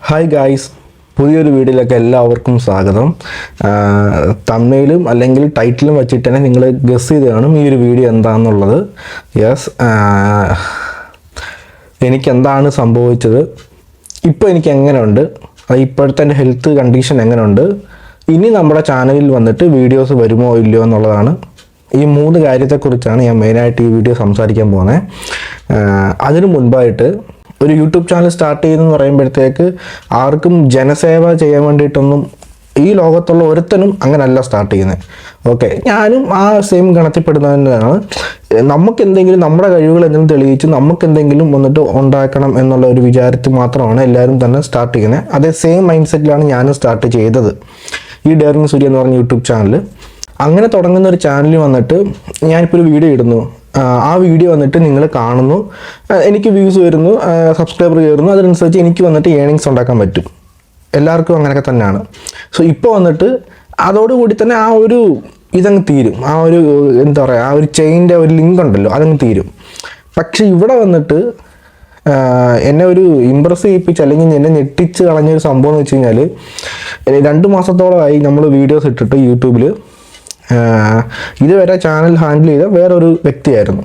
Hi guys, പുതിയൊരു വീഡിയോയിലേക്ക് എല്ലാവർക്കും സ്വാഗതം. തമ്മിലും അല്ലെങ്കിൽ ടൈറ്റിലും വെച്ചിട്ട് തന്നെ നിങ്ങൾ ഗസ് ചെയ്ത് കാണും ഈ ഒരു വീഡിയോ എന്താണെന്നുള്ളത്. യെസ്, എനിക്കെന്താണ് സംഭവിച്ചത്, ഇപ്പോൾ എനിക്ക് എങ്ങനെയുണ്ട്, ഇപ്പോഴത്തെ എൻ്റെ ഹെൽത്ത് കണ്ടീഷൻ എങ്ങനെയുണ്ട്, ഇനി നമ്മുടെ ചാനലിൽ വന്നിട്ട് വീഡിയോസ് വരുമോ ഇല്ലയോ എന്നുള്ളതാണ്. ഈ 3 കാര്യത്തെക്കുറിച്ചാണ് ഞാൻ മെയിനായിട്ട് ഈ വീഡിയോ സംസാരിക്കാൻ പോകുന്നത്. അതിനു മുൻപായിട്ട് ഒരു യൂട്യൂബ് ചാനൽ സ്റ്റാർട്ട് ചെയ്യുന്നതെന്ന് പറയുമ്പോഴത്തേക്ക് ആർക്കും ജനസേവ ചെയ്യാൻ വേണ്ടിയിട്ടൊന്നും ഈ ലോകത്തുള്ള ഒരുത്തനും അങ്ങനെയല്ല സ്റ്റാർട്ട് ചെയ്യുന്നത്. ഓക്കെ, ഞാനും ആ സെയിം ഗണത്തിൽപ്പെടുന്നതാണ്. നമുക്ക് എന്തെങ്കിലും നമ്മുടെ കഴിവുകൾ എന്തെങ്കിലും തെളിയിച്ച് നമുക്ക് എന്തെങ്കിലും വന്നിട്ട് ഉണ്ടാക്കണം എന്നുള്ള ഒരു വിചാരത്തിൽ മാത്രമാണ് എല്ലാവരും തന്നെ സ്റ്റാർട്ട് ചെയ്യുന്നത്. അതേ സെയിം മൈൻഡ് സെറ്റിലാണ് ഞാനും സ്റ്റാർട്ട് ചെയ്തത്, ഈ ഡെയറിങ് സൂര്യ എന്ന് പറഞ്ഞ യൂട്യൂബ് ചാനൽ. അങ്ങനെ തുടങ്ങുന്ന ഒരു ചാനലിൽ വന്നിട്ട് ഞാനിപ്പോൾ ഒരു വീഡിയോ ഇടുന്നു. ആ വീഡിയോ വന്നിട്ട് നിങ്ങൾ കാണുന്നു, എനിക്ക് വ്യൂസ് വരുന്നു, സബ്സ്ക്രൈബർ കയറുന്നു, അതിനനുസരിച്ച് എനിക്ക് വന്നിട്ട് ഏണിങ്സ് ഉണ്ടാക്കാൻ പറ്റും. എല്ലാവർക്കും അങ്ങനെയൊക്കെ തന്നെയാണ്. സോ ഇപ്പോൾ വന്നിട്ട് അതോടുകൂടി തന്നെ ആ ഒരു ഇതങ്ങ് തീരും. ആ ഒരു എന്താ പറയുക, ആ ഒരു ചെയിൻ്റെ ഒരു ലിങ്ക് ഉണ്ടല്ലോ, അതങ്ങ് തീരും. പക്ഷെ ഇവിടെ വന്നിട്ട് എന്നെ ഒരു ഇമ്പ്രസ് ചെയ്യിപ്പിച്ച് അല്ലെങ്കിൽ എന്നെ ഞെട്ടിച്ച് കളഞ്ഞൊരു സംഭവം എന്ന് വെച്ച് കഴിഞ്ഞാൽ, 2 മാസത്തോളമായി നമ്മൾ വീഡിയോസ് ഇട്ടിട്ട് യൂട്യൂബിൽ. ഇതുവരെ ചാനൽ ഹാൻഡിൽ ചെയ്ത വേറൊരു വ്യക്തിയായിരുന്നു.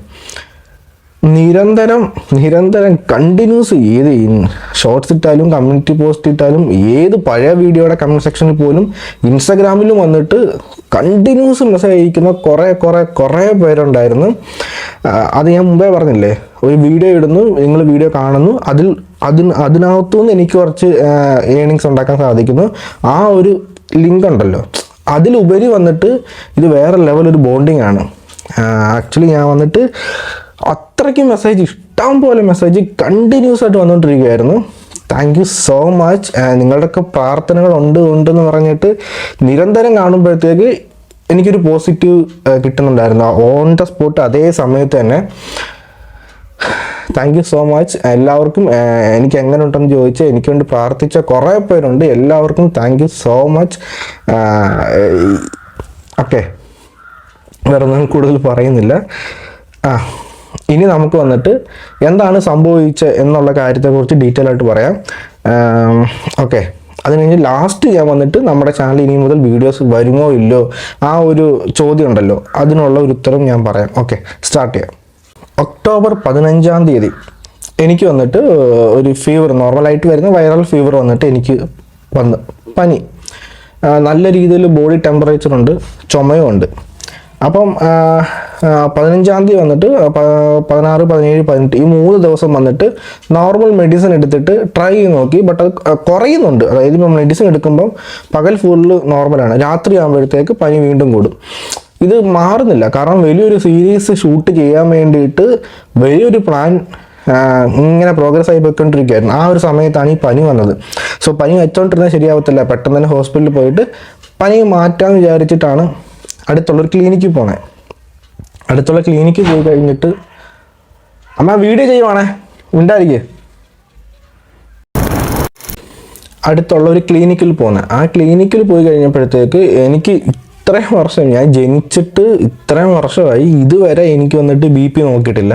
നിരന്തരം കണ്ടിന്യൂസ് ഏത് ഷോർട്സ് ഇട്ടാലും കമ്മ്യൂണിറ്റി പോസ്റ്റ് ഇട്ടാലും ഏത് പഴയ വീഡിയോയുടെ കമൻറ്റ് സെക്ഷനിൽ പോലും ഇൻസ്റ്റാഗ്രാമിലും വന്നിട്ട് കണ്ടിന്യൂസ് മെസ്സേജ് അയക്കുന്ന കുറേ പേരുണ്ടായിരുന്നു. അത് ഞാൻ മുമ്പേ പറഞ്ഞില്ലേ, ഒരു വീഡിയോ ഇടുന്നു, നിങ്ങൾ വീഡിയോ കാണുന്നു, അതിനകത്തുനിന്ന് എനിക്ക് കുറച്ച് ഏണിങ്സ് ഉണ്ടാക്കാൻ സാധിക്കുന്നു. ആ ഒരു ലിങ്ക് ഉണ്ടല്ലോ, അതിലുപരി വന്നിട്ട് ഇത് വേറെ ലെവൽ ഒരു ബോണ്ടിങ് ആണ്. ആക്ച്വലി ഞാൻ വന്നിട്ട് അത്രയ്ക്ക് ഇഷ്ടം പോലെ മെസ്സേജ് കണ്ടിന്യൂസ് ആയിട്ട് വന്നുകൊണ്ടിരിക്കുകയായിരുന്നു. Thank you so much. നിങ്ങളുടെയൊക്കെ പ്രാർത്ഥനകൾ ഉണ്ടെന്ന് പറഞ്ഞിട്ട് നിരന്തരം കാണുമ്പോഴത്തേക്ക് എനിക്കൊരു പോസിറ്റീവ് കിട്ടുന്നുണ്ടായിരുന്നു ഓൺ ദ സ്പോട്ട്. അതേ സമയത്ത് തന്നെ താങ്ക് യു സോ മച്ച് എല്ലാവർക്കും. എനിക്ക് എങ്ങനെ ഉണ്ടെന്ന് ചോദിച്ചാൽ എനിക്ക് വേണ്ടി പ്രാർത്ഥിച്ച കുറേ പേരുണ്ട്. എല്ലാവർക്കും thank you so much. Okay, വേറെ ഒന്നും കൂടുതൽ പറയുന്നില്ല. ഇനി നമുക്ക് വന്നിട്ട് എന്താണ് സംഭവിച്ചത് എന്നുള്ള കാര്യത്തെക്കുറിച്ച് ഡീറ്റെയിൽ ആയിട്ട് പറയാം. ഓക്കെ, അത് കഴിഞ്ഞ് ലാസ്റ്റ് ഞാൻ വന്നിട്ട് നമ്മുടെ ചാനൽ ഇനി മുതൽ വീഡിയോസ് വരുമോ ഇല്ലോ ആ ഒരു ചോദ്യം ഉണ്ടല്ലോ, അതിനുള്ള ഒരു ഉത്തരം ഞാൻ പറയാം. ഓക്കെ, സ്റ്റാർട്ട് ചെയ്യാം. ഒക്ടോബർ 15-ാം തീയതി എനിക്ക് വന്നിട്ട് ഒരു ഫീവർ, നോർമലായിട്ട് വരുന്ന വൈറൽ ഫീവർ വന്നിട്ട് എനിക്ക് വന്ന് പനി, നല്ല രീതിയിൽ ബോഡി ടെമ്പറേച്ചർ ഉണ്ട്, ചുമയും ഉണ്ട്. അപ്പം 15-ാം തീയതി വന്നിട്ട് 16, 17, 18 ഈ 3 ദിവസം വന്നിട്ട് നോർമൽ മെഡിസിൻ എടുത്തിട്ട് ട്രൈ ചെയ്ത് നോക്കി. ബട്ട് അത് കുറയുന്നുണ്ട്. അതായത് ഇപ്പം മെഡിസിൻ എടുക്കുമ്പം പകൽ ഫുള്ള് നോർമലാണ്, രാത്രി ആകുമ്പോഴത്തേക്ക് പനി വീണ്ടും കൂടും. ഇത് മാറുന്നില്ല. കാരണം വലിയൊരു സീരീസ് ഷൂട്ട് ചെയ്യാൻ വേണ്ടിയിട്ട് വലിയൊരു പ്ലാൻ ഇങ്ങനെ പ്രോഗ്രസ് ആയി പോയിക്കൊണ്ടിരിക്കുകയായിരുന്നു. ആ ഒരു സമയത്താണ് ഈ പനി വന്നത്. സോ പനി വെച്ചോണ്ടിരുന്നാൽ ശരിയാവത്തില്ല, പെട്ടെന്ന് തന്നെ ഹോസ്പിറ്റലിൽ പോയിട്ട് പനി മാറ്റാമെന്ന് വിചാരിച്ചിട്ടാണ് അടുത്തുള്ളൊരു ക്ലിനിക്കിൽ പോണേ. അടുത്തുള്ള ക്ലിനിക്കിൽ പോയി കഴിഞ്ഞിട്ട് അമ്മ വീഡിയോ ചെയ്യുവാണേ, ഉണ്ടായിരിക്കേ. അടുത്തുള്ള ഒരു ക്ലിനിക്കിൽ പോകുന്നത്. ആ ക്ലിനിക്കിൽ പോയി കഴിഞ്ഞപ്പോഴത്തേക്ക് എനിക്ക് ഇത്രയും വർഷം, ഞാൻ ജനിച്ചിട്ട് ഇത്രയും വർഷമായി, ഇതുവരെ എനിക്ക് വന്നിട്ട് BP നോക്കിയിട്ടില്ല.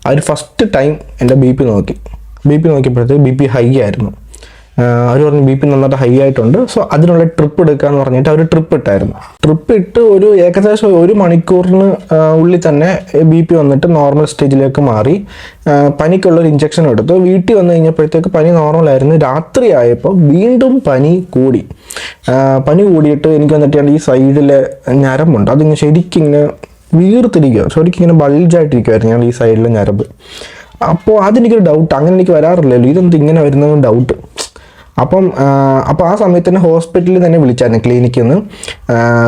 അവർ ഫസ്റ്റ് ടൈം എൻ്റെ BP നോക്കിയപ്പോഴത്തേക്ക് BP ഹൈ ആയിരുന്നു. അവർ പറഞ്ഞു BP നന്നായിട്ട് ഹൈ ആയിട്ടുണ്ട്, സോ അതിനുള്ള ട്രിപ്പ് എടുക്കാന്ന് പറഞ്ഞിട്ട് അവർ ട്രിപ്പ് ഇട്ടായിരുന്നു. ട്രിപ്പ് ഇട്ട് ഒരു ഏകദേശം 1 മണിക്കൂറിന് ഉള്ളിൽ തന്നെ BP വന്നിട്ട് നോർമൽ സ്റ്റേജിലേക്ക് മാറി. പനിക്കുള്ളൊരു ഇഞ്ചക്ഷൻ എടുത്തു. വീട്ടിൽ വന്നു കഴിഞ്ഞപ്പോഴത്തേക്ക് പനി നോർമലായിരുന്നു. രാത്രി ആയപ്പോൾ വീണ്ടും പനി കൂടി. പനി കൂടിയിട്ട് എനിക്ക് വന്നിട്ട് ഈ സൈഡിലെ ഞരമ്പുണ്ട്, അതിങ്ങനെ ശരിക്കിങ്ങനെ വീർത്തിരിക്കുക, ശരിക്കിങ്ങനെ ബൾജായിട്ടിരിക്കുമായിരുന്നു ഞാൻ ഈ സൈഡിലെ ഞരമ്പ്. അപ്പോൾ അതെനിക്കൊരു ഡൗട്ട്, അങ്ങനെ എനിക്ക് വരാറില്ലല്ലോ, ഇതെന്ത് ഇങ്ങനെ വരുന്നതെന്ന് ഡൗട്ട്. അപ്പോൾ ആ സമയത്ത് തന്നെ ഹോസ്പിറ്റലിൽ തന്നെ വിളിച്ചായിരുന്നു, ക്ലിനിക്കിൽ നിന്ന്.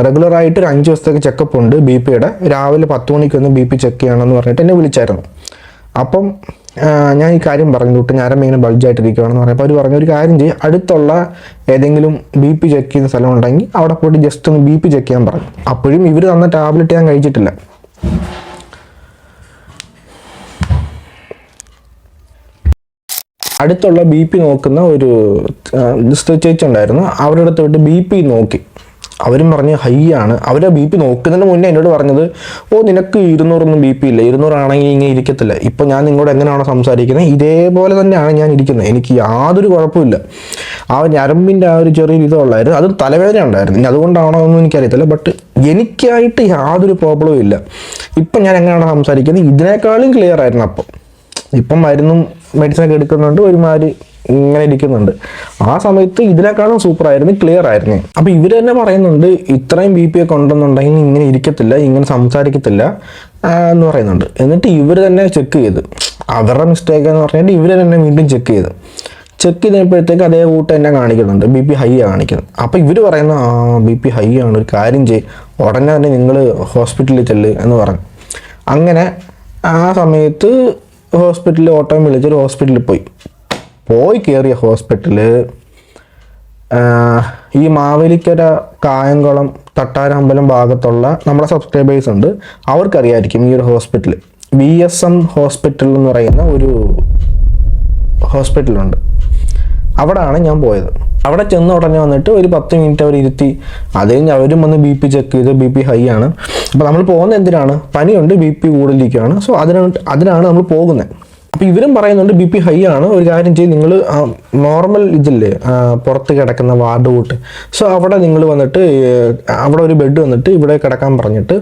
റെഗുലറായിട്ട് ഒരു 5 ദിവസത്തേക്ക് ചെക്കപ്പ് ഉണ്ട് BPയുടെ. രാവിലെ 10 മണിക്ക് ഒന്ന് BP ചെക്ക് ചെയ്യണമെന്ന് പറഞ്ഞിട്ട് എന്നെ വിളിച്ചായിരുന്നു. അപ്പം ഞാൻ ഈ കാര്യം പറഞ്ഞു തൊട്ട് ഞരമ്പ് ഇങ്ങനെ ബൾജായിട്ടിരിക്കുകയാണെന്ന് പറഞ്ഞപ്പോൾ അവർ പറഞ്ഞു, ഒരു കാര്യം ചെയ്യും, അടുത്തുള്ള ഏതെങ്കിലും BP ചെക്ക് ചെയ്യുന്ന സ്ഥലം ഉണ്ടെങ്കിൽ അവിടെ പോയിട്ട് ജസ്റ്റ് ഒന്ന് BP ചെക്ക് ചെയ്യാൻ പറഞ്ഞു. അപ്പോഴും ഇവർ തന്ന ടാബ്ലറ്റ് ഞാൻ കഴിച്ചിട്ടില്ല. അടുത്തുള്ള BP നോക്കുന്ന ഒരു ചേച്ചി ഉണ്ടായിരുന്നു, അവരുടെ അടുത്ത് വിട്ട് BP നോക്കി. അവരും പറഞ്ഞ് ഹൈ ആണ്. അവരെ ബി പി നോക്കുന്നതിന് മുന്നേ എന്നോട് പറഞ്ഞത്, ഓ നിനക്ക് 200 ബി പി ഇല്ല, 200 ആണെങ്കിൽ ഇങ്ങനെ ഇരിക്കത്തില്ല, ഇപ്പം ഞാൻ നിങ്ങളോട് എങ്ങനെയാണോ സംസാരിക്കുന്നത് ഇതേപോലെ തന്നെയാണ് ഞാൻ ഇരിക്കുന്നത്, എനിക്ക് യാതൊരു കുഴപ്പമില്ല. ആ ഞരമ്പിൻ്റെ ആ ഒരു ചെറിയ ഇതുള്ളായിരുന്നു, അത് തലവേദന ഉണ്ടായിരുന്നു. ഇനി അതുകൊണ്ടാണോ ഒന്നും എനിക്കറിയത്തില്ല, ബട്ട് എനിക്കായിട്ട് യാതൊരു പ്രോബ്ലവും ഇല്ല. ഇപ്പം ഞാൻ എങ്ങനെയാണോ സംസാരിക്കുന്നത് ഇതിനേക്കാളും ക്ലിയർ ആയിരുന്നു. ഇപ്പം മരുന്നും മെഡിസിനൊക്കെ എടുക്കുന്നുണ്ട്, ഒരുമാതിരി ഇങ്ങനെ ഇരിക്കുന്നുണ്ട്. ആ സമയത്ത് ഇതിനേക്കാളും സൂപ്പറായിരുന്നു, ക്ലിയർ ആയിരുന്നു. അപ്പോൾ ഇവർ തന്നെ പറയുന്നുണ്ട് ഇത്രയും ബി പി ഒക്കെ ഉണ്ടെന്നുണ്ടെങ്കിൽ ഇങ്ങനെ ഇരിക്കത്തില്ല, ഇങ്ങനെ സംസാരിക്കത്തില്ല എന്ന് പറയുന്നുണ്ട്. എന്നിട്ട് ഇവർ തന്നെ ചെക്ക് ചെയ്ത്, അവരുടെ മിസ്റ്റേക്ക് എന്ന് പറഞ്ഞിട്ട് ഇവർ തന്നെ വീണ്ടും ചെക്ക് ചെയ്തപ്പോഴത്തേക്ക് അതേ കൂട്ട് തന്നെ കാണിക്കുന്നുണ്ട്, ബി പി ഹൈ കാണിക്കുന്നത്. അപ്പോൾ ഇവർ പറയുന്ന ബി പി ഹൈ ആണ്, ഒരു കാര്യം ചെയ്യ്, ഉടനെ തന്നെ നിങ്ങൾ ഹോസ്പിറ്റലിൽ ചെല്ല് എന്ന് പറഞ്ഞു. അങ്ങനെ ആ സമയത്ത് ഹോസ്പിറ്റലിൽ ഓട്ടോയും വിളിച്ചൊരു ഹോസ്പിറ്റലിൽ പോയി കയറിയ ഹോസ്പിറ്റല് ഈ മാവേലിക്കര, കായംകുളം, തട്ടാരമ്പലം ഭാഗത്തുള്ള നമ്മുടെ സബ്സ്ക്രൈബേഴ്സ് ഉണ്ട്, അവർക്കറിയായിരിക്കും ഈ ഒരു ഹോസ്പിറ്റൽ. VSM ഹോസ്പിറ്റൽ എന്ന് പറയുന്ന ഒരു ഹോസ്പിറ്റലുണ്ട്. അവിടെയാണ് ഞാൻ പോയത്. അവിടെ ചെന്ന് ഉടനെ വന്നിട്ട് ഒരു 10 മിനിറ്റ് അവർ ഇരുത്തി. അത് കഴിഞ്ഞ് അവരും വന്ന് ബി പി ചെക്ക് ചെയ്ത്, ബി പി ഹൈ ആണ്. അപ്പോൾ നമ്മൾ പോകുന്നത് എന്തിനാണ്? പനിയുണ്ട്, ബി പി കൂടുതലിരിക്കുകയാണ്, സോ അതിനാണ് നമ്മൾ പോകുന്നത്. അപ്പോൾ ഇവരും പറയുന്നുണ്ട് ബി പി ഹൈ ആണ്, ഒരു കാര്യം ചെയ്ത് നിങ്ങൾ നോർമൽ ഇതില്ലേ പുറത്ത് കിടക്കുന്ന വാർഡ് കൂട്ട്, സോ അവിടെ നിങ്ങൾ വന്നിട്ട് അവിടെ ഒരു ബെഡ് വന്നിട്ട് ഇവിടെ കിടക്കാൻ പറഞ്ഞിട്ട്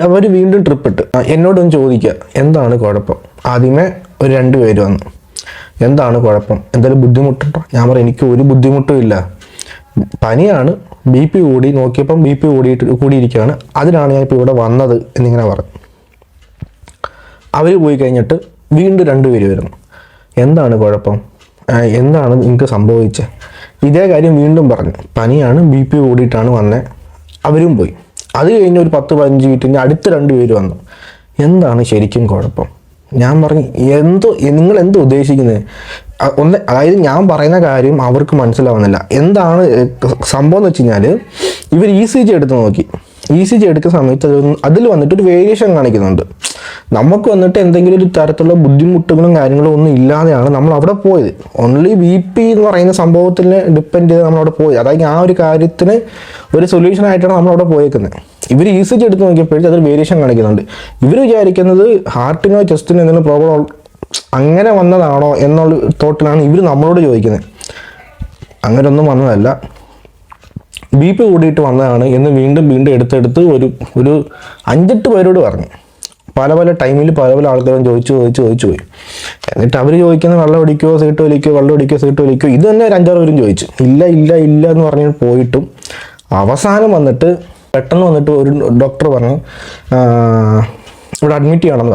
അവർ വീണ്ടും ട്രിപ്പ് ഇട്ട് എന്നോടൊന്ന് ചോദിക്കുക എന്താണ് കുഴപ്പം. ആദ്യമേ ഒരു 2 പേര് വന്നു, എന്താണ് കുഴപ്പം, എന്തെങ്കിലും ബുദ്ധിമുട്ടുണ്ടോ? ഞാൻ പറയും എനിക്ക് ഒരു ബുദ്ധിമുട്ടും ഇല്ല, പനിയാണ്, ബി പി കൂടി, നോക്കിയപ്പം ബി പി കൂടിയിരിക്കുകയാണ്, അതിനാണ് ഞാൻ ഇപ്പോൾ ഇവിടെ വന്നത് എന്നിങ്ങനെ പറഞ്ഞു. അവർ പോയി കഴിഞ്ഞിട്ട് വീണ്ടും 2 പേര് വരുന്നു, എന്താണ് കുഴപ്പം, എന്താണ് നിങ്ങൾക്ക് സംഭവിച്ചത്? ഇതേ കാര്യം വീണ്ടും പറഞ്ഞു, പനിയാണ്, ബി പി കൂടിയിട്ടാണ് വന്നത്. അവരും പോയി. അത് കഴിഞ്ഞ് ഒരു 10-15 മിനിറ്റിന് അടുത്ത 2 പേര് വന്നു, എന്താണ് ശരിക്കും കുഴപ്പം? ഞാൻ പറഞ്ഞു നിങ്ങൾ എന്തോ ഉദ്ദേശിക്കുന്നത്? അതായത് ഞാൻ പറയുന്ന കാര്യം അവർക്ക് മനസ്സിലാവുന്നില്ല. എന്താണ് സംഭവം എന്ന് വെച്ച് കഴിഞ്ഞാൽ ഇവർ ECG എടുത്ത് നോക്കി. ECG എടുക്കുന്ന സമയത്ത് അതിൽ വന്നിട്ട് ഒരു വേരിയേഷൻ കാണിക്കുന്നുണ്ട്. നമുക്ക് വന്നിട്ട് എന്തെങ്കിലും ഒരു തരത്തിലുള്ള ബുദ്ധിമുട്ടുകളും കാര്യങ്ങളും ഒന്നും ഇല്ലാതെയാണ് നമ്മൾ അവിടെ പോയത്. ഓൺലി ബി പി എന്ന് പറയുന്ന സംഭവത്തിന് ഡിപ്പെൻഡ് ചെയ്ത് നമ്മളവിടെ പോയി. അതായത് ആ ഒരു കാര്യത്തിന് ഒരു സൊല്യൂഷൻ ആയിട്ടാണ് നമ്മളവിടെ പോയേക്കുന്നത്. ഇവർ ECG എടുത്ത് നോക്കിയപ്പോഴേക്കും അതൊരു വേരിയേഷൻ കാണിക്കുന്നുണ്ട്. ഇവർ വിചാരിക്കുന്നത് ഹാർട്ടിനോ ചെസ്റ്റിനോ എന്തെങ്കിലും പ്രോബ്ലം അങ്ങനെ വന്നതാണോ എന്നുള്ള തോട്ടിലാണ് ഇവർ നമ്മളോട് ചോദിക്കുന്നത്. അങ്ങനെ ഒന്നും വന്നതല്ല, ബി പി കൂടിയിട്ട് വന്നതാണ് എന്ന് വീണ്ടും എടുത്തെടുത്ത് ഒരു 5-8 പേരോട് പറഞ്ഞു. പല ടൈമിൽ പല ആൾക്കാരും ചോദിച്ചു പോയി. എന്നിട്ട് അവർ ചോദിക്കുന്നത് വെള്ളം അടിക്കുമോ സീട്ട് വലിക്കുമോ ഇത് തന്നെ ഒരു 5-6 പേരും ചോദിച്ചു. ഇല്ല എന്ന് പറഞ്ഞ് പോയിട്ടും അവസാനം വന്നിട്ട് പെട്ടെന്ന് വന്നിട്ട് ഒരു ഡോക്ടർ പറഞ്ഞു ഇവിടെ അഡ്മിറ്റ് ചെയ്യണമെന്ന്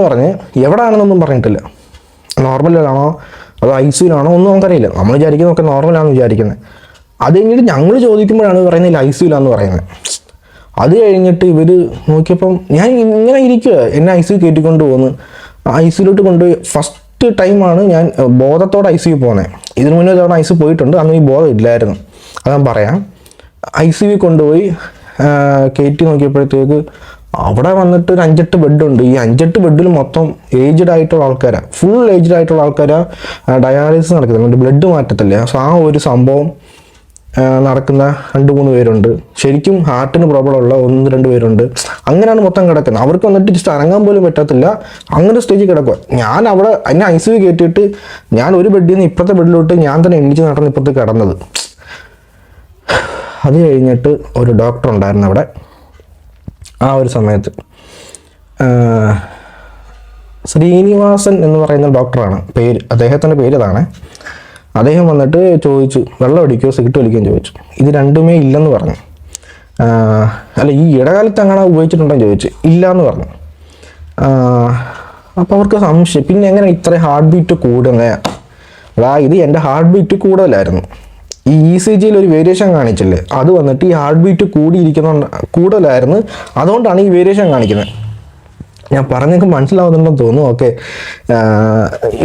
പറഞ്ഞു. എവിടെയാണെന്നൊന്നും പറഞ്ഞിട്ടില്ല. നോർമലാണോ അതോ ICUലാണോ ഒന്നും നമുക്കറിയില്ല. നമ്മൾ വിചാരിക്കുന്നതൊക്കെ നോർമലാണെന്ന് വിചാരിക്കുന്നത്. അത് കഴിഞ്ഞിട്ട് ഞങ്ങൾ ചോദിക്കുമ്പോഴാണ് പറയുന്നത് ICUലാന്ന് പറയുന്നത്. അത് കഴിഞ്ഞിട്ട് ഇവർ നോക്കിയപ്പം ഞാൻ ഇങ്ങനെ ഇരിക്കുക, എന്നെ ICU കയറ്റിക്കൊണ്ട് പോകുന്നു. ICUലോട്ട് കൊണ്ടുപോയി. ഫസ്റ്റ് ടൈമാണ് ഞാൻ ബോധത്തോടെ ICU പോകുന്നത്. ഇതിനു മുന്നേ തവണ ICU പോയിട്ടുണ്ട്, അന്ന് ഈ ബോധം ഇല്ലായിരുന്നു. അത് ഞാൻ പറയാം. ICU കൊണ്ടുപോയി കയറ്റി നോക്കിയപ്പോഴത്തേക്ക് അവിടെ വന്നിട്ട് ഒരു 5-8 ബെഡുണ്ട്. ഈ 5-8 ബെഡിൽ മൊത്തം ഏജ്ഡ് ആയിട്ടുള്ള ആൾക്കാരാണ്, ഫുൾ ഏജ്ഡ് ആയിട്ടുള്ള ആൾക്കാരാണ്. ഡയാലിസിസ് നടക്കുന്നുണ്ട്, ബ്ലഡ് മാറ്റത്തില്ല. സോ ആ ഒരു സംഭവം നടക്കുന്ന 2-3 പേരുണ്ട്. ശരിക്കും ഹാർട്ടിന് പ്രോബ്ലം ഉള്ള 1-2 പേരുണ്ട്. അങ്ങനെയാണ് മൊത്തം കിടക്കുന്നത്. അവർക്ക് വന്നിട്ട് ജസ്റ്റ് ഇറങ്ങാൻ പോലും പറ്റത്തില്ല, അങ്ങനെ സ്റ്റേജിൽ കിടക്കുക. ഞാൻ അവിടെ എന്നെ ICU കയറ്റിയിട്ട് ഞാൻ ഒരു ബെഡിൽ നിന്ന് ഇപ്പുറത്തെ ബെഡിലോട്ട് ഞാൻ തന്നെ എണീച്ച് നടന്ന് ഇപ്പുറത്ത് കിടന്നത്. അത് കഴിഞ്ഞിട്ട് ഒരു ഡോക്ടർ ഉണ്ടായിരുന്നു അവിടെ. ആ ഒരു സമയത്ത് ശ്രീനിവാസൻ എന്ന് പറയുന്ന ഡോക്ടറാണ് പേര്, അദ്ദേഹത്തിൻ്റെ പേര് അതാണ്. അദ്ദേഹം വന്നിട്ട് ചോദിച്ചു വെള്ളം അടിക്കുകയോ സിഗരറ്റ് വലിക്കുകയും ചോദിച്ചു. ഇത് രണ്ടുമേ ഇല്ലെന്ന് പറഞ്ഞു. അല്ല ഈ ഇടകാലത്ത് അങ്ങനെ ഉപയോഗിച്ചിട്ടുണ്ടെന്ന് ചോദിച്ചു. ഇല്ല എന്ന് പറഞ്ഞു. അപ്പോൾ അവർക്ക് സംശയം, പിന്നെ എങ്ങനെ ഇത്ര ഹാർട്ട് ബീറ്റ് കൂടുന്നത്? അതായത് എൻ്റെ ഹാർട്ട് ബീറ്റ് കൂടുതലായിരുന്നു. ഈ ECGയിൽ ഒരു വേരിയേഷൻ കാണിച്ചില്ലേ, അത് വന്നിട്ട് ഈ ഹാർട്ട് ബീറ്റ് കൂടുതലായിരുന്നു, അതുകൊണ്ടാണ് ഈ വേരിയേഷൻ കാണിക്കുന്നത്. ഞാൻ പറഞ്ഞൊക്കെ മനസ്സിലാവുന്നുണ്ടെന്ന് തോന്നുന്നു. ഓക്കെ,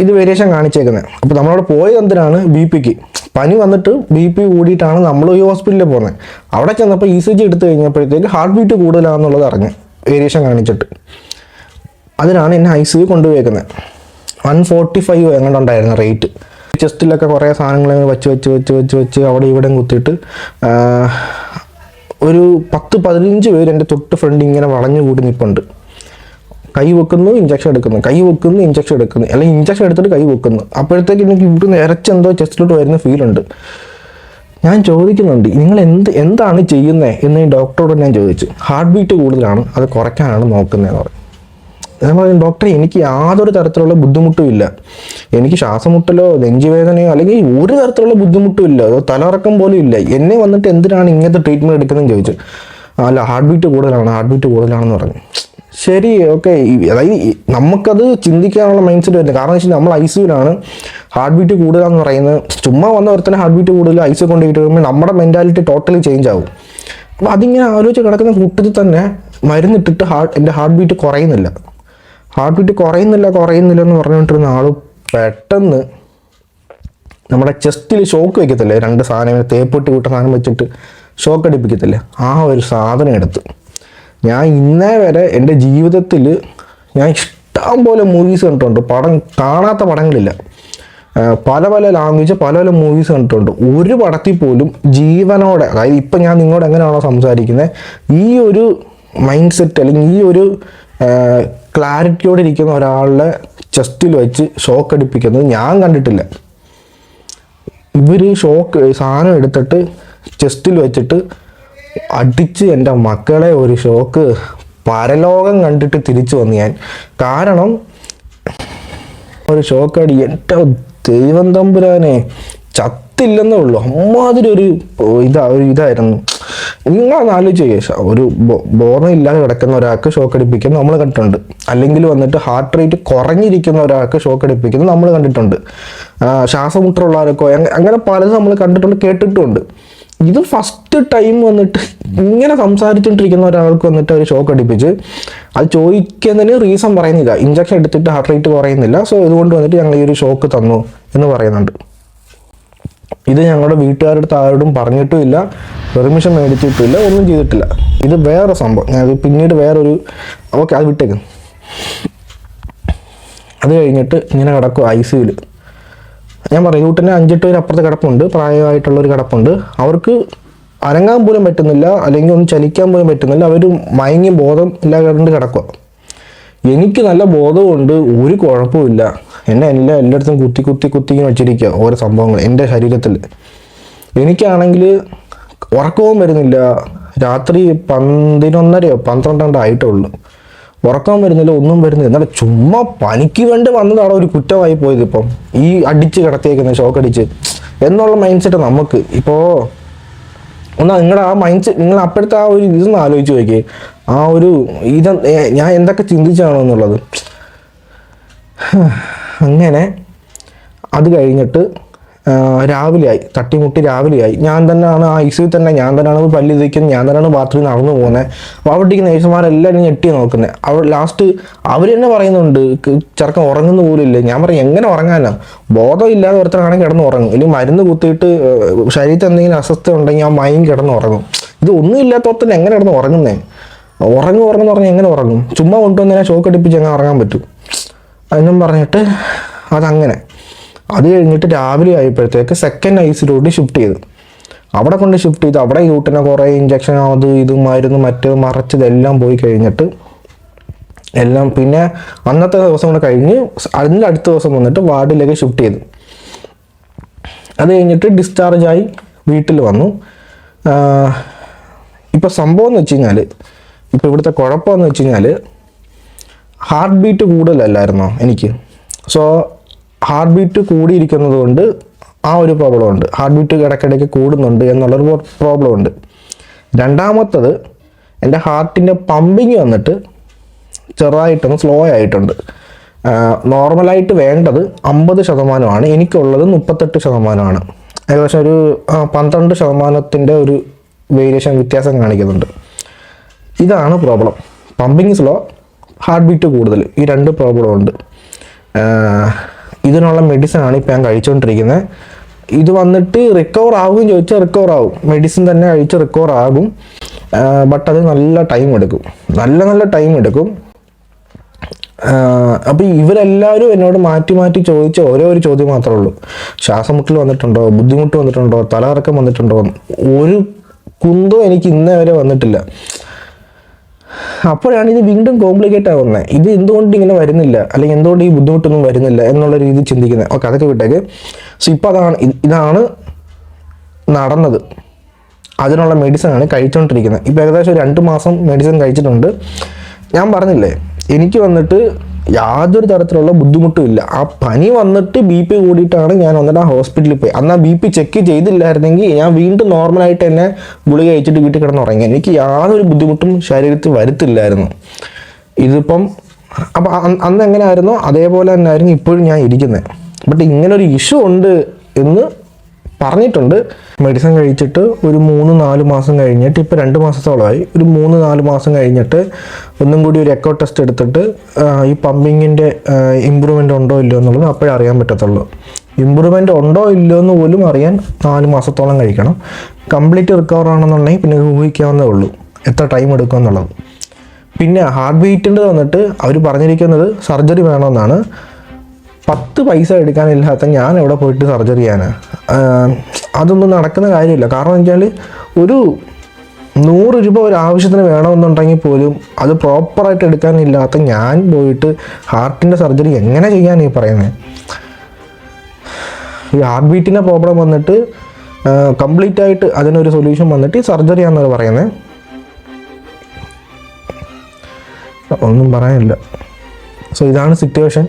ഇത് വേരിയേഷൻ കാണിച്ചേക്കുന്നത്. അപ്പോൾ നമ്മളവിടെ പോയത് എന്തിനാണ്? BP പനി വന്നിട്ട് BP കൂടിയിട്ടാണ് നമ്മൾ ഈ ഹോസ്പിറ്റലിൽ പോകുന്നത്. അവിടെ ചെന്നപ്പോൾ ECG എടുത്തു കഴിഞ്ഞപ്പോഴത്തേക്ക് ഹാർട്ട് ബീറ്റ് കൂടുതലാണെന്നുള്ളത് അറിഞ്ഞ് വേരിയേഷൻ കാണിച്ചിട്ട് അതിനാണ് എന്നെ ICU കൊണ്ടുപോയേക്കുന്നത്. 145 എങ്ങോട്ടുണ്ടായിരുന്നു റേറ്റ്. ചെസ്റ്റിലൊക്കെ കുറേ സാധനങ്ങൾ വെച്ച് അവിടെ ഇവിടെ കുത്തിയിട്ട് ഒരു 10-15 പേര് എൻ്റെ തൊട്ട് ഫ്രണ്ട് ഇങ്ങനെ വളഞ്ഞു കൂടി നിൽപ്പുണ്ട്. കൈ വെക്കുന്നു, ഇഞ്ചക്ഷൻ എടുക്കുന്നു, കൈ വെക്കുന്നു, ഇഞ്ചക്ഷൻ എടുക്കുന്നു, അല്ലെങ്കിൽ ഇഞ്ചക്ഷൻ എടുത്തിട്ട് കൈ വെക്കുന്നു. അപ്പോഴത്തേക്ക് എനിക്ക് ഇവിടുന്ന് ഇരച്ചെന്തോ ചെസ്റ്റിലോട്ട് വരുന്ന ഫീലുണ്ട്. ഞാൻ ചോദിക്കുന്നുണ്ട്, നിങ്ങൾ എന്താണ് ചെയ്യുന്നത് എന്ന് ഈ ഡോക്ടറോട് ഞാൻ ചോദിച്ചു. ഹാർട്ട് ബീറ്റ് കൂടുതലാണ്, അത് കുറയ്ക്കാനാണ് നോക്കുന്നതെന്ന് പറയും. ഞാൻ പറയും, ഡോക്ടറെ എനിക്ക് യാതൊരു തരത്തിലുള്ള ബുദ്ധിമുട്ടും ഇല്ല, എനിക്ക് ശ്വാസമുട്ടലോ നെഞ്ചുവേദനയോ അല്ലെങ്കിൽ ഒരു തരത്തിലുള്ള ബുദ്ധിമുട്ടും ഇല്ല, അതോ തലറക്കം പോലും ഇല്ല, എന്നെ വന്നിട്ട് എന്തിനാണ് ഇങ്ങനത്തെ ട്രീറ്റ്മെൻറ്റ് എടുക്കുന്നതെന്ന് ചോദിച്ചു. അല്ല ഹാർട്ട് ബീറ്റ് കൂടുതലാണെന്ന് പറഞ്ഞു. ശരി, ഓക്കെ. അതായത് നമുക്കത് ചിന്തിക്കാനുള്ള മൈൻഡ് സെറ്റ് വരുന്നത്. കാരണം വെച്ചാൽ നമ്മൾ ICUലാണ്, ഹാർട്ട് ബീറ്റ് കൂടുതലാന്ന് പറയുന്നത് ചുമ്മാ വന്ന ഒരുത്തന്നെ ഹാർട്ട് ബീറ്റ് കൂടുതൽ ICU കൊണ്ടുപോയിട്ട് വരുമ്പോൾ നമ്മുടെ മെൻറ്റാലിറ്റി ടോട്ടലി ചേഞ്ച് ആവും. അപ്പോൾ അതിങ്ങനെ ആലോചിച്ച് കിടക്കുന്ന കൂട്ടത്തിൽ തന്നെ മരുന്നിട്ടിട്ട് എൻ്റെ ഹാർട്ട് ബീറ്റ് കുറയുന്നില്ല എന്ന് പറഞ്ഞുകൊണ്ടിരുന്ന ആൾ പെട്ടെന്ന് നമ്മുടെ ചെസ്റ്റിൽ ഷോക്ക് വയ്ക്കത്തില്ലേ, 2 സാധനം തേപ്പൊട്ടി കൂട്ട സാധനം വെച്ചിട്ട് ഷോക്ക് അടിപ്പിക്കത്തില്ലേ, ആ ഒരു സാധനം എടുത്ത്. ഞാൻ ഇന്നേ വരെ എൻ്റെ ജീവിതത്തിൽ ഞാൻ ഇഷ്ടം പോലെ മൂവീസ് കണ്ടിട്ടുണ്ട്, കാണാത്ത പടങ്ങളില്ല. പല ലാംഗ്വേജ് പല മൂവീസ് കണ്ടിട്ടുണ്ട്. ഒരു പടത്തിൽ പോലും ജീവനോടെ, അതായത് ഇപ്പം ഞാൻ നിങ്ങളോട് എങ്ങനെയാണോ സംസാരിക്കുന്നത്, ഈ ഒരു മൈൻഡ് സെറ്റ് അല്ലെങ്കിൽ ഈ ഒരു ക്ലാരിറ്റിയോടെ ഇരിക്കുന്ന ഒരാളുടെ ചെസ്റ്റിൽ വെച്ച് ഷോക്ക് അടിപ്പിക്കുന്നത് ഞാൻ കണ്ടിട്ടില്ല. ഇവർ സാധനം എടുത്തിട്ട് ചെസ്റ്റിൽ വെച്ചിട്ട് അടിച്ച് എൻ്റെ മക്കളെ ഒരു ഷോക്ക്, പരലോകം കണ്ടിട്ട് തിരിച്ചു വന്നു ഞാൻ. കാരണം ഒരു ഷോക്ക് അടി, എൻ്റെ ദൈവം തമ്പുരാനെ, ചത്തില്ലെന്നേ ഉള്ളൂ, അമ്മാതിരി ഒരു ഇതായിരുന്നു. നിങ്ങളൊന്ന് ആലോചിച്ച്, ഒരു ബോധം ഇല്ലാതെ കിടക്കുന്ന ഒരാൾക്ക് ഷോക്ക് അടിപ്പിക്കുന്നത് നമ്മൾ കണ്ടിട്ടുണ്ട്, അല്ലെങ്കിൽ വന്നിട്ട് ഹാർട്ട് റേറ്റ് കുറഞ്ഞിരിക്കുന്ന ഒരാൾക്ക് ഷോക്ക് അടിപ്പിക്കുന്നത് നമ്മൾ കണ്ടിട്ടുണ്ട്, ശ്വാസമുട്ടുള്ളവർക്കോ അങ്ങനെ പലതും നമ്മൾ കണ്ടിട്ടുണ്ട്, കേട്ടിട്ടുമുണ്ട്. ഇത് ഫസ്റ്റ് ടൈം വന്നിട്ട് ഇങ്ങനെ സംസാരിച്ചുകൊണ്ടിരിക്കുന്ന ഒരാൾക്ക് വന്നിട്ട് ഒരു ഷോക്ക് അടിപ്പിച്ച്, അത് ചോദിക്കുന്നതിന് റീസൺ പറയുന്നില്ല, ഇഞ്ചക്ഷൻ എടുത്തിട്ട് ഹാർട്ട് റേറ്റ് കുറയുന്നില്ല, സോ ഇതുകൊണ്ട് വന്നിട്ട് ഞങ്ങൾ ഈ ഒരു ഷോക്ക് തന്നു എന്ന് പറയുന്നുണ്ട്. ഇത് ഞങ്ങളുടെ വീട്ടുകാരുടെ അടുത്ത് ആരോടും പറഞ്ഞിട്ടും ഇല്ല, പെർമിഷൻ മേടിച്ചിട്ടില്ല, ഒന്നും ചെയ്തിട്ടില്ല. ഇത് വേറെ സംഭവം, ഞാൻ പിന്നീട് വേറൊരു ഓക്കെ അത് വിട്ടേക്കും. അത് കഴിഞ്ഞിട്ട് ഇങ്ങനെ കിടക്കും ICUവിൽ. ഞാൻ പറയും, കൂട്ടിന് 5-8 പേര് അപ്പുറത്തെ കിടപ്പുണ്ട്, പ്രായമായിട്ടുള്ളൊരു കിടപ്പുണ്ട്. അവർക്ക് അനങ്ങാൻ പോലും പറ്റുന്നില്ല, അല്ലെങ്കിൽ ഒന്ന് ചലിക്കാൻ പോലും പറ്റുന്നില്ല. അവർ മയങ്ങി ബോധം ഇല്ലാണ്ട് കിടക്കുക. എനിക്ക് നല്ല ബോധമുണ്ട്, ഒരു കുഴപ്പമില്ല. എന്നെ എല്ലായിടത്തും കുത്തി വെച്ചിരിക്കുക ഓരോ സംഭവങ്ങൾ എൻ്റെ ശരീരത്തിൽ. എനിക്കാണെങ്കിൽ ഉറക്കവും വരുന്നില്ല. രാത്രി 11:30-12 ആയിട്ടുള്ളൂ. ഉറക്കം വരുന്നില്ല, ഒന്നും വരുന്നില്ല. എന്നാലും ചുമ്മാ പനിക്ക് വേണ്ടി വന്നതാണ് ഒരു കുറ്റമായി പോയത്. ഇപ്പം ഈ അടിച്ച് കിടത്തിയേക്കുന്നത്, ഷോക്ക് അടിച്ച് എന്നുള്ള മൈൻഡ് സെറ്റ് നമുക്ക് ഇപ്പോൾ നിങ്ങളുടെ ആ മൈൻഡ് സെറ്റ്, നിങ്ങൾ അപ്പോഴത്തെ ആ ഒരു ഇതൊന്ന് ആലോചിച്ച് നോക്കിയേ. ആ ഒരു ഞാൻ എന്തൊക്കെ ചിന്തിച്ചാണോ എന്നുള്ളത്. അങ്ങനെ അത് കഴിഞ്ഞിട്ട് രാവിലെയായി, തട്ടിമുട്ടി രാവിലെയായി. ഞാൻ തന്നെയാണ് ആ ICUവിൽ തന്നെ, ഞാൻ തന്നെയാണ് പല്ല് തേക്കുന്നത്, ഞാൻ തന്നെയാണ് ബാത്റൂമിൽ നടന്നു പോകുന്നത്. അപ്പോൾ അവിടെ ഇരിക്കുന്ന നേഴ്സുമാരെല്ലാവരും ഞെട്ടി നോക്കുന്നത്. ലാസ്റ്റ് അവർ തന്നെ പറയുന്നുണ്ട്, ചെറുക്കൻ ഉറങ്ങുന്ന പോലും ഇല്ല. ഞാൻ പറയും, എങ്ങനെ ഉറങ്ങാനോ, ബോധം ഇല്ലാതെ ഒരുത്തരാണെങ്കിൽ കിടന്ന് ഉറങ്ങും, ഇല്ലെങ്കിൽ മരുന്ന് കുത്തിയിട്ട് ശരീരത്തിൽ എന്തെങ്കിലും അസ്വസ്ഥ ഉണ്ടെങ്കിൽ ആ മൈൻ കിടന്ന് ഉറങ്ങും. ഇത് ഒന്നും ഇല്ലാത്തവർക്ക് എങ്ങനെ കിടന്ന് ഉറങ്ങുന്നേ? ഉറങ്ങുമെന്ന് പറഞ്ഞാൽ എങ്ങനെ ഉറങ്ങും? ചുമ്മാ കൊണ്ടുവന്നതിനെ ഷോക്ക് അടിപ്പിച്ച് എങ്ങനെ ഉറങ്ങാൻ പറ്റും? എന്നും പറഞ്ഞിട്ട് അതങ്ങനെ. അത് കഴിഞ്ഞിട്ട് രാവിലെ ആയപ്പോഴത്തേക്ക് സെക്കൻഡ് ICUലോട്ട് ഷിഫ്റ്റ് ചെയ്തു. അവിടെ കൊണ്ട് ഷിഫ്റ്റ് ചെയ്ത് അവിടെ യൂട്ടിനെ കുറേ ഇഞ്ചക്ഷൻ, അത് ഇത് മരുന്ന് മറ്റ് മറച്ചതെല്ലാം പോയി കഴിഞ്ഞിട്ട് എല്ലാം പിന്നെ അന്നത്തെ ദിവസം കൂടെ കഴിഞ്ഞ് അതിൻ്റെ അടുത്ത ദിവസം വന്നിട്ട് വാർഡിലേക്ക് ഷിഫ്റ്റ് ചെയ്തു. അത് കഴിഞ്ഞിട്ട് ഡിസ്ചാർജായി വീട്ടിൽ വന്നു. ഇപ്പോൾ സംഭവം എന്ന് വെച്ച് കഴിഞ്ഞാൽ, ഇപ്പോൾ ഇവിടുത്തെ കുഴപ്പമെന്ന് വെച്ച് കഴിഞ്ഞാൽ, ഹാർട്ട് ബീറ്റ് കൂടുതലല്ലായിരുന്നോ എനിക്ക്. സോ ഹാർട്ട് ബീറ്റ് കൂടിയിരിക്കുന്നത് കൊണ്ട് ആ ഒരു പ്രോബ്ലം ഉണ്ട്. ഹാർട്ട് ബീറ്റ് ഇടയ്ക്കിടയ്ക്ക് കൂടുന്നുണ്ട് എന്നുള്ളൊരു പ്രോബ്ലം ഉണ്ട്. രണ്ടാമത്തത്, എൻ്റെ ഹാർട്ടിൻ്റെ പമ്പിങ് വന്നിട്ട് ചെറുതായിട്ടൊന്ന് സ്ലോ ആയിട്ടുണ്ട്. നോർമലായിട്ട് വേണ്ടത് 50%, എനിക്കുള്ളത് 38%. ഏകദേശം ഒരു 12% ഒരു വേരിയേഷൻ, വ്യത്യാസം കാണിക്കുന്നുണ്ട്. ഇതാണ് problem. Pumping slow, heart beat കൂടുതൽ, ഈ 2 പ്രോബ്ലം ഉണ്ട്. ഇതിനുള്ള മെഡിസിനാണ് ഇപ്പം ഞാൻ കഴിച്ചുകൊണ്ടിരിക്കുന്നത്. ഇത് വന്നിട്ട് റിക്കവർ ആകും ചോദിച്ചാൽ റിക്കവർ ആകും, മെഡിസിൻ തന്നെ കഴിച്ച് റിക്കവർ ആകും. ബട്ട് അത് നല്ല ടൈം എടുക്കും, നല്ല ടൈം എടുക്കും. അപ്പോൾ ഇവരെല്ലാവരും എന്നോട് മാറ്റി മാറ്റി ചോദിച്ച ഒരേ ഒരു ചോദ്യം മാത്രമേ ഉള്ളൂ, ശ്വാസം മുട്ടൽ വന്നിട്ടുണ്ടോ, ബുദ്ധിമുട്ട് വന്നിട്ടുണ്ടോ, തലകറക്കം വന്നിട്ടുണ്ടോ. ഒരു കുന്തോ എനിക്ക് ഇന്നേ വരെ വന്നിട്ടില്ല. അപ്പോഴാണ് ഇത് വീണ്ടും കോംപ്ലിക്കേറ്റ് ആവുന്നത്. ഇത് എന്തുകൊണ്ട് ഇങ്ങനെ വരുന്നില്ല, അല്ലെങ്കിൽ എന്തുകൊണ്ട് ഈ ബുദ്ധിമുട്ടൊന്നും വരുന്നില്ല എന്നുള്ള രീതിയിൽ ചിന്തിക്കുന്നത്. ഓക്കെ, അതൊക്കെ വിട്ടേക്ക്. സോ ഇപ്പോൾ ഇതാണ് നടന്നത്. അതിനുള്ള മെഡിസിനാണ് കഴിച്ചുകൊണ്ടിരിക്കുന്നത്. ഇപ്പോൾ ഏകദേശം 2 മാസം മെഡിസിൻ കഴിച്ചിട്ടുണ്ട്. ഞാൻ പറഞ്ഞില്ലേ, എനിക്ക് വന്നിട്ട് യാതൊരു തരത്തിലുള്ള ബുദ്ധിമുട്ടും ഇല്ല. ആ പനി വന്നിട്ട് BP കൂടിയിട്ടാണ് ഞാൻ വന്നിട്ട് ആ ഹോസ്പിറ്റലിൽ പോയി. അന്ന് ആ BP ചെക്ക് ചെയ്തില്ലായിരുന്നെങ്കിൽ ഞാൻ വീണ്ടും നോർമലായിട്ട് തന്നെ ഗുളിക കഴിച്ചിട്ട് വീട്ടിൽ കിടന്നുറങ്ങി. എനിക്ക് യാതൊരു ബുദ്ധിമുട്ടും ശരീരത്തിൽ വരുത്തില്ലായിരുന്നു. ഇതിപ്പം അപ്പം അന്ന് എങ്ങനെയായിരുന്നോ അതേപോലെ തന്നെ ആയിരുന്നു ഇപ്പോഴും ഞാൻ ഇരിക്കുന്നത്. ബട്ട് ഇങ്ങനൊരു ഇഷ്യൂ ഉണ്ട് എന്ന് പറഞ്ഞിട്ടുണ്ട്. മെഡിസിൻ കഴിച്ചിട്ട് ഒരു 3-4 മാസം കഴിഞ്ഞിട്ട്, ഇപ്പോൾ 2 മാസത്തോളമായി, ഒരു 3-4 മാസം കഴിഞ്ഞിട്ട് ഒന്നും കൂടി ഒരു എക്കോ ടെസ്റ്റ് എടുത്തിട്ട് ഈ പമ്പിങ്ങിൻ്റെ ഇമ്പ്രൂവ്മെൻ്റ് ഉണ്ടോ ഇല്ലയോ എന്നുള്ളത് അപ്പോഴേ അറിയാൻ പറ്റത്തുള്ളൂ. ഇമ്പ്രൂവ്മെൻ്റ് ഉണ്ടോ ഇല്ലയോ എന്ന് പോലും അറിയാൻ 4 മാസത്തോളം കഴിക്കണം. കംപ്ലീറ്റ് റിക്കവർ ആണെന്നുണ്ടെങ്കിൽ പിന്നെ ഊഹിക്കാവുന്നേ ഉള്ളൂ എത്ര ടൈം എടുക്കും എന്നുള്ളത്. പിന്നെ ഹാർട്ട് ബീറ്റിൻ്റെ വന്നിട്ട് അവർ പറഞ്ഞിരിക്കുന്നത് സർജറി വേണമെന്നാണ്. 10 പൈസ എടുക്കാനില്ലാത്ത ഞാൻ എവിടെ പോയിട്ട് സർജറി ചെയ്യാനാ? അതൊന്നും നടക്കുന്ന കാര്യമില്ല. കാരണം എന്ന് വെച്ചാൽ ഒരു 100 രൂപ ഒരു ആവശ്യത്തിന് വേണമെന്നുണ്ടെങ്കിൽ പോലും അത് പ്രോപ്പറായിട്ട് എടുക്കാനില്ലാത്ത ഞാൻ പോയിട്ട് ഹാർട്ടിൻ്റെ സർജറി എങ്ങനെ ചെയ്യാൻ ഈ പറയുന്നത്? ഈ ഹാർട്ട് ബീറ്റിൻ്റെ പ്രോബ്ലം വന്നിട്ട് കംപ്ലീറ്റ് ആയിട്ട് അതിനൊരു സൊല്യൂഷൻ വന്നിട്ട് ഈ സർജറി ആണെന്ന് പറയുന്നത്. ഒന്നും പറയാനില്ല. സോ ഇതാണ് സിറ്റുവേഷൻ.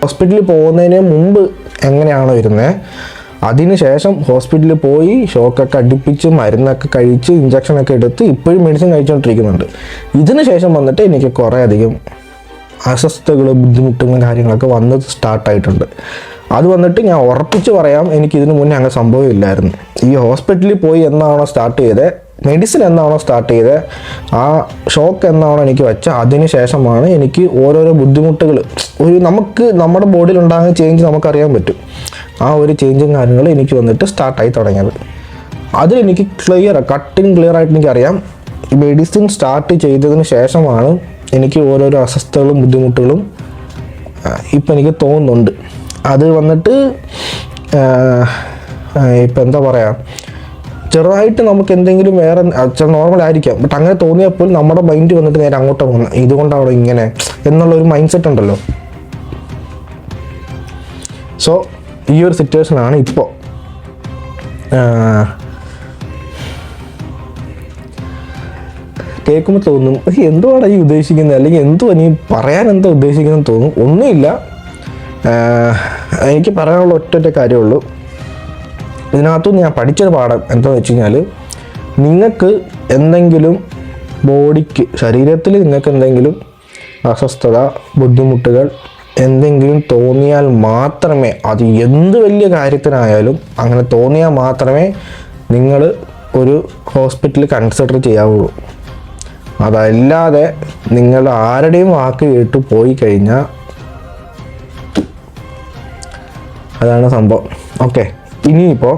ഹോസ്പിറ്റലിൽ പോകുന്നതിന് മുമ്പ് എങ്ങനെയാണോ ഇരുന്നത്, അതിന് ശേഷം ഹോസ്പിറ്റലിൽ പോയി ഷോക്കൊക്കെ അടുപ്പിച്ച് മരുന്നൊക്കെ കഴിച്ച് ഇഞ്ചക്ഷനൊക്കെ എടുത്ത് ഇപ്പോഴും മെഡിസിൻ കഴിച്ചുകൊണ്ടിരിക്കുന്നുണ്ട്. ഇതിന് ശേഷം വന്നിട്ട് എനിക്ക് കുറേ അധികം അസ്വസ്ഥതകൾ, ബുദ്ധിമുട്ടുകളും കാര്യങ്ങളൊക്കെ വന്നത് സ്റ്റാർട്ടായിട്ടുണ്ട്. അത് വന്നിട്ട് ഞാൻ ഉറപ്പിച്ച് പറയാം, എനിക്കിതിന് മുന്നേ അങ്ങനെ സംഭവമില്ലായിരുന്നു. ഈ ഹോസ്പിറ്റലിൽ പോയി എന്നാണോ സ്റ്റാർട്ട് ചെയ്തത്, മെഡിസിൻ എന്നാണോ സ്റ്റാർട്ട് ചെയ്തത്, ആ ഷോക്ക് എന്നാണോ എനിക്ക് വെച്ച, അതിന് ശേഷമാണ് എനിക്ക് ഓരോരോ ബുദ്ധിമുട്ടുകൾ നമുക്ക് നമ്മുടെ ബോഡിയിൽ ഉണ്ടാകുന്ന ചേഞ്ച് നമുക്കറിയാൻ പറ്റും. ആ ഒരു ചേഞ്ചും കാര്യങ്ങളും എനിക്ക് വന്നിട്ട് സ്റ്റാർട്ടായി തുടങ്ങിയത്. അതിലെനിക്ക് ക്ലിയർ ആയിട്ട് എനിക്കറിയാം. ഈ മെഡിസിൻ സ്റ്റാർട്ട് ചെയ്തതിന് ശേഷമാണ് എനിക്ക് ഓരോരോ അസ്വസ്ഥതകളും ബുദ്ധിമുട്ടുകളും ഇപ്പം എനിക്ക് തോന്നുന്നുണ്ട്. അത് വന്നിട്ട് ഇപ്പം എന്താ പറയുക, ചെറുതായിട്ട് നമുക്ക് എന്തെങ്കിലും വേറെ നോർമൽ ആയിരിക്കാം, ബട്ട് അങ്ങനെ തോന്നിയപ്പോൾ നമ്മുടെ മൈൻഡ് വന്നിട്ട് നേരെ അങ്ങോട്ട് പോകുന്നത് ഇതുകൊണ്ടാണോ ഇങ്ങനെ എന്നുള്ളൊരു മൈൻഡ് സെറ്റ് ഉണ്ടല്ലോ. സോ ഈ ഒരു സിറ്റുവേഷനാണ് ഇപ്പോൾ. കേൾക്കുമ്പോൾ തോന്നും എന്തുവാണ് ഈ ഉദ്ദേശിക്കുന്നത്, അല്ലെങ്കിൽ എന്തുവാ നീ പറയാൻ എന്താ ഉദ്ദേശിക്കുന്നത് തോന്നും. ഒന്നുമില്ല, എനിക്ക് പറയാനുള്ള ഒറ്റ കാര്യമുള്ളൂ. ഇതിനകത്തുനിന്ന് ഞാൻ പഠിച്ചൊരു പാഠം എന്താണെന്ന് വെച്ച് കഴിഞ്ഞാൽ, നിങ്ങൾക്ക് എന്തെങ്കിലും ബോഡിക്ക്, ശരീരത്തിൽ നിങ്ങൾക്ക് എന്തെങ്കിലും അസ്വസ്ഥത, ബുദ്ധിമുട്ടുകൾ എന്തെങ്കിലും തോന്നിയാൽ മാത്രമേ, അത് എന്ത് വലിയ കാര്യത്തിനായാലും അങ്ങനെ തോന്നിയാൽ മാത്രമേ നിങ്ങൾ ഒരു ഹോസ്പിറ്റൽ കൺസിഡർ ചെയ്യാവുള്ളൂ. അതല്ലാതെ നിങ്ങൾ ആരുടെയും വാക്ക് കേട്ട് പോയി കഴിഞ്ഞാൽ അതാണ് സംഭവം. ഓക്കെ, ഇനിയിപ്പോൾ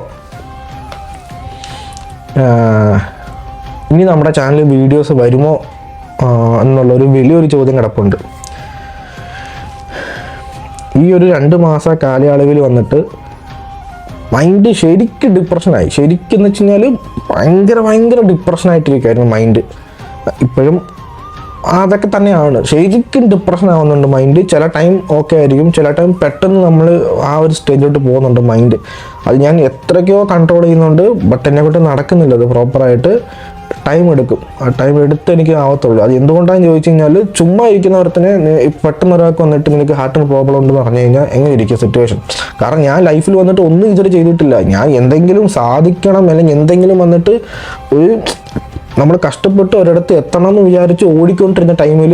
ഇനി നമ്മുടെ ചാനലിൽ വീഡിയോസ് വരുമോ എന്നുള്ളൊരു വലിയൊരു ചോദ്യം കിടപ്പുണ്ട്. ഈ ഒരു 2 മാസ കാലയളവിൽ വന്നിട്ട് മൈൻഡ് ശരിക്കും ഡിപ്രഷനായി. ശരിക്കും എന്ന് വെച്ച് കഴിഞ്ഞാൽ ഭയങ്കര ഡിപ്രഷനായിട്ടിരിക്കുമായിരുന്നു മൈൻഡ്. ഇപ്പോഴും അതൊക്കെ തന്നെയാണ്, ശരിക്കും ഡിപ്രഷൻ ആവുന്നുണ്ട് മൈൻഡ്. ചില ടൈം ഓക്കെ ആയിരിക്കും, ചില ടൈം പെട്ടെന്ന് നമ്മൾ ആ ഒരു സ്റ്റേജിലോട്ട് പോകുന്നുണ്ട് മൈൻഡ്. അത് ഞാൻ എത്രയ്ക്കോ കൺട്രോൾ ചെയ്യുന്നുണ്ട്, ബട്ട് എന്നെ കൊണ്ട് നടക്കുന്നില്ല. അത് പ്രോപ്പറായിട്ട് ടൈം എടുക്കും. ആ ടൈം എടുത്ത് എനിക്ക് ആവത്തുള്ളൂ. അത് എന്തുകൊണ്ടാണെന്ന് ചോദിച്ചു കഴിഞ്ഞാൽ, ചുമ്മാ ഇരിക്കുന്നവർത്തന്നെ പെട്ടെന്ന് ഒരാൾക്ക് വന്നിട്ട് നിനക്ക് ഹാർട്ടിന് പ്രോബ്ലം ഉണ്ടെന്ന് പറഞ്ഞു കഴിഞ്ഞാൽ എങ്ങനെ ഇരിക്കും സിറ്റുവേഷൻ? കാരണം ഞാൻ ലൈഫിൽ വന്നിട്ട് ഒന്നും ഇതുവരെ ചെയ്തിട്ടില്ല. ഞാൻ എന്തെങ്കിലും സാധിക്കണം, അല്ലെങ്കിൽ എന്തെങ്കിലും വന്നിട്ട് ഒരു നമ്മൾ കഷ്ടപ്പെട്ട് ഒരിടത്ത് എത്തണം എന്ന് വിചാരിച്ച് ഓടിക്കൊണ്ടിരുന്ന ടൈമിൽ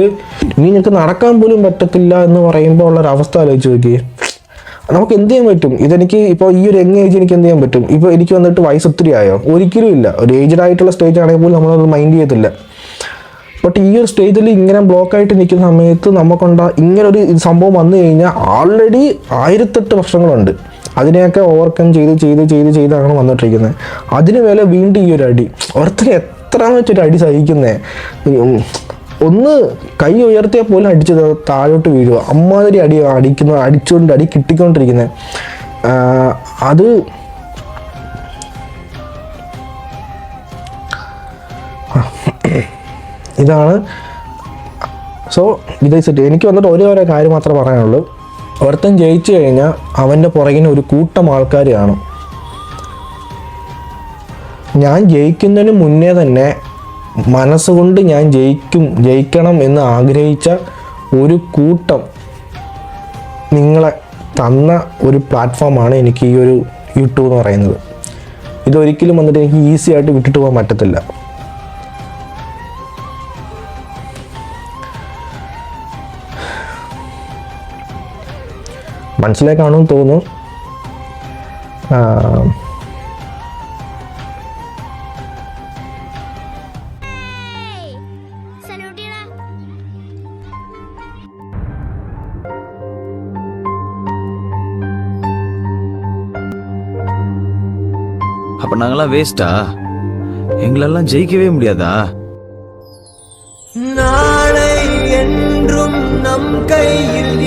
ഇനി എനിക്ക് നടക്കാൻ പോലും പറ്റത്തില്ല എന്ന് പറയുമ്പോൾ ഉള്ളൊരവസ്ഥ ആലോചിച്ച് നോക്കി. നമുക്ക് എന്ത് ചെയ്യാൻ പറ്റും? ഇതെനിക്ക് ഇപ്പോൾ ഈ ഒരു യങ് ഏജ് എനിക്ക് എന്ത് ചെയ്യാൻ പറ്റും? ഇപ്പോൾ എനിക്ക് വന്നിട്ട് വയസ്സ് ഒത്തിരി ആയോ? ഒരിക്കലും ഇല്ല. ഒരു ഏജ്ഡ് ആയിട്ടുള്ള സ്റ്റേജ് ആണെങ്കിൽ പോലും നമ്മളത് മൈൻഡ് ചെയ്യത്തില്ല. ബട്ട് ഈ ഒരു സ്റ്റേജിൽ ഇങ്ങനെ ബ്ലോക്കായിട്ട് നിൽക്കുന്ന സമയത്ത് നമുക്കുണ്ട ഇങ്ങനൊരു സംഭവം വന്നു കഴിഞ്ഞാൽ ആൾറെഡി 1008 പ്രശ്നങ്ങളുണ്ട്. അതിനെയൊക്കെ ഓവർകം ചെയ്താണ് വന്നിട്ടിരിക്കുന്നത്. അതിന് മേലെ വീണ്ടും ഈ ഒരു അടി. ഓരോരുത്തർ എത്രയെന്ന് വെച്ചൊരു അടി സഹിക്കുന്നേ. ഒന്ന് കൈ ഉയർത്തിയാൽ പോലും അടിച്ചത് താഴോട്ട് വീഴുക. അമ്മാതിരി അടി കിട്ടിക്കൊണ്ടിരിക്കുന്നത്. അത് ഇതാണ്. സോ ഇത് എനിക്ക് വന്നിട്ട് ഓരോ കാര്യം മാത്രമേ പറയാനുള്ളൂ. ഒരുത്തൻ ജയിച്ചു കഴിഞ്ഞാൽ അവൻ്റെ പുറകിന് ഒരു കൂട്ടം ആൾക്കാർ കാണും. ഞാൻ ജയിക്കുന്നതിന് മുന്നേ തന്നെ മനസ്സുകൊണ്ട് ഞാൻ ജയിക്കണം എന്ന് ആഗ്രഹിച്ച ഒരു കൂട്ടം നിങ്ങളെ തന്ന ഒരു പ്ലാറ്റ്ഫോമാണ് എനിക്ക് ഈ ഒരു യൂട്യൂബ് എന്ന് പറയുന്നത്. ഇതൊരിക്കലും വന്നിട്ട് എനിക്ക് ഈസി ആയിട്ട് വിട്ടിട്ട് പോകാൻ പറ്റത്തില്ല. മനസ്സിലായി കാണുമെന്ന് തോന്നുന്നു. அப்ப நாங்களாம் வேஸ்டா? எங்களெல்லாம் ஜெயிக்கவே முடியாதா? நாளை என்றும் நம் கையில்